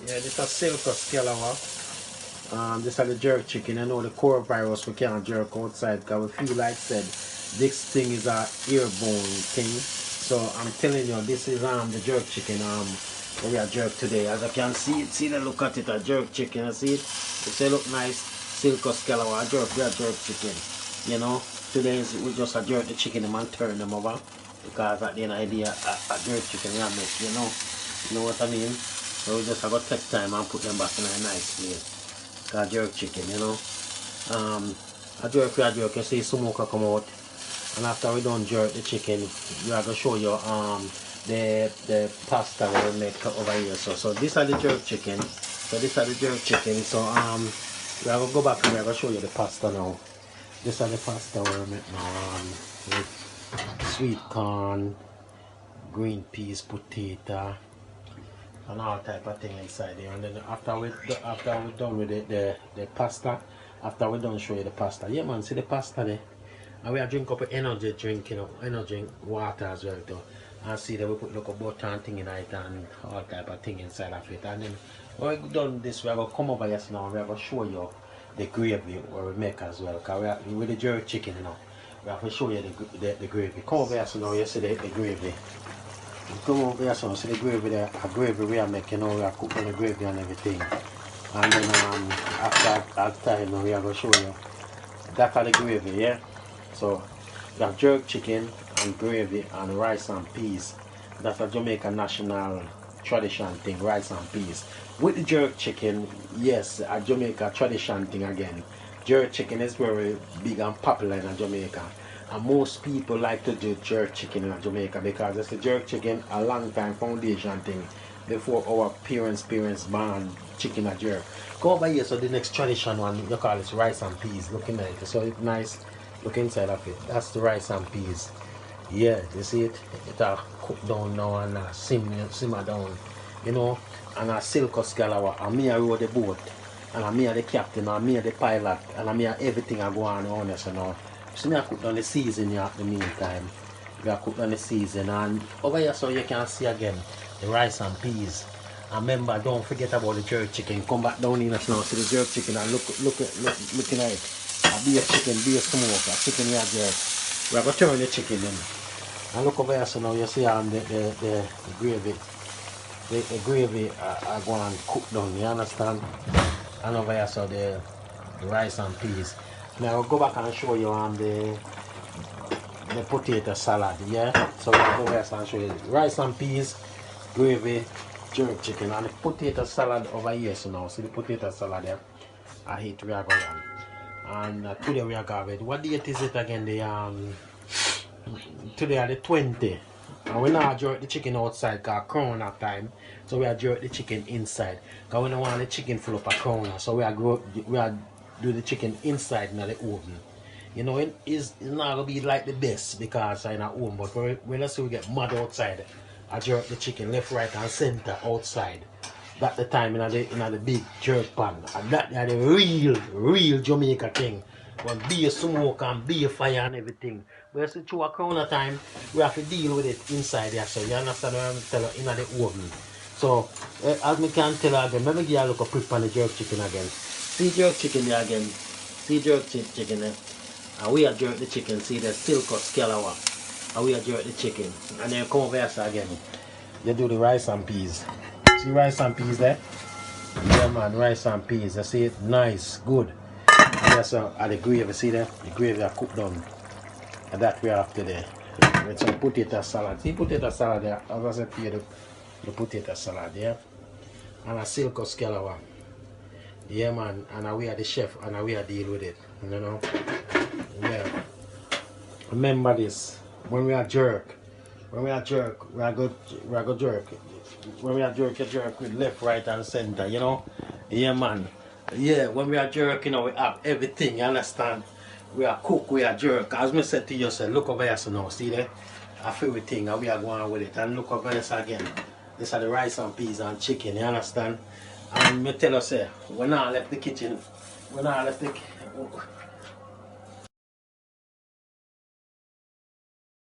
Yeah, this is SILKO SCALLAWAH. This is the jerk chicken. I know the core virus we can't jerk outside because we feel like said this thing is a airborne thing. So I'm telling you, this is the jerk chicken we are jerk today. As you can see it, see the look at it, a jerk chicken. You see it? It say look nice. SILKO SCALLAWAH jerk, we are jerk chicken. You know, today we just a jerk the chicken and turn them over because at the end of the day a jerk chicken we make, you know what I mean? So we just have to take time and put them back in a nice place. Cause jerk chicken, you know. A jerk, you see smoke come out. And after we done jerk the chicken, we are gonna show you the pasta we make over here. So this is the jerk chicken. So this is the jerk chicken. So we are gonna go back and we are gonna show you the pasta now. This is the pasta we make now with sweet corn, green peas, potato, and all type of thing inside there. And then after we done with the pasta, after we done show you the pasta, yeah man, see the pasta there. And we are drink up an energy drink, you know, energy water as well too. And see that we put like a butter and thing in it and all type of thing inside of it. And then when we done this, we are gonna come over here now. We are gonna show you the gravy what we make as well. Cause we are with the jerk chicken, you know. We have to show you the gravy. Come over here now. You see the gravy. Come over here, so see the gravy there, a gravy we are making, you know, we are cooking the gravy and everything. And then after time now we are going to show you that are the gravy, yeah? So we have jerk chicken and gravy and rice and peas. That's a Jamaican national tradition thing, rice and peas. With the jerk chicken, yes, a Jamaica tradition thing again. Jerk chicken is very big and popular in Jamaica. And most people like to do jerk chicken in Jamaica because it's a jerk chicken a long time foundation thing before our parents born chicken a jerk. Come over here, so the next tradition one you call it rice and peas. Looking at it, so it's nice. Look inside of it. That's the rice and peas. Yeah, you see it? It'll cook down now and simmer down. You know, and a SILKO SCALLAWAH. And me I row the boat. And I me the captain, and me the pilot, and I me everything I go on here, so now. So I cook down the season here at the meantime. We are cook down the season, and over here so you can see again the rice and peas. And remember, don't forget about the jerk chicken. Come back down in us now, see the jerk chicken and looking at it. A beer chicken, beer smoke, a chicken here jerk. We are going to turn the chicken in. And look over here so now you see the gravy. The gravy are going to cook down, you understand? And over here so the rice and peas. Now I'll go back and show you the potato salad, yeah? So I'll go back and show you rice and peas, gravy, jerk chicken, and the potato salad over here. So now see the potato salad there. I hate we are going on. And today we are going with, what date is it again? Today are the 20. And we now jerk the chicken outside because corona time. So we are jerk the chicken inside. Because we don't want the chicken full up of corona. So we are do the chicken inside in the oven. You know, it's not going to be like the best because in the oven, but when I say we get mud outside, I jerk the chicken left, right and center outside. That's the time in the big jerk pan. And that is the real Jamaica thing. But be a smoke and be a fire and everything. But see, through a corona time, we have to deal with it inside there. So you understand what I'm telling you, in the oven. So, as I can tell you again, let me give you a look at prep on the jerk chicken again. See jerk chicken there again. See jerk chicken there. And we are jerk the chicken. See the SILKO SCALLAWAH. And we are jerk the chicken. And then come over here again. You do the rice and peas. See rice and peas there? Yeah man, rice and peas. You see it? Nice, good. And that's the gravy, see there? The gravy are cooked down. And that we are after there. With some potato salad. See potato salad there? As I said to you, the potato salad, yeah? And a SILKO SCALLAWAH. Yeah man, and we are the chef and we are deal with it, you know. Yeah. Remember this, when we are jerk, we are good jerk. When we are jerk, you jerk with left, right and center, you know. Yeah man. Yeah, when we are jerk, you know, we have everything, you understand? We are cook, we are jerk. As I said to you, look over here so now, see there? I feel everything and we are going with it. And look over this again. These are the rice and peas and chicken, you understand? And I tell you, say, when I left the kitchen,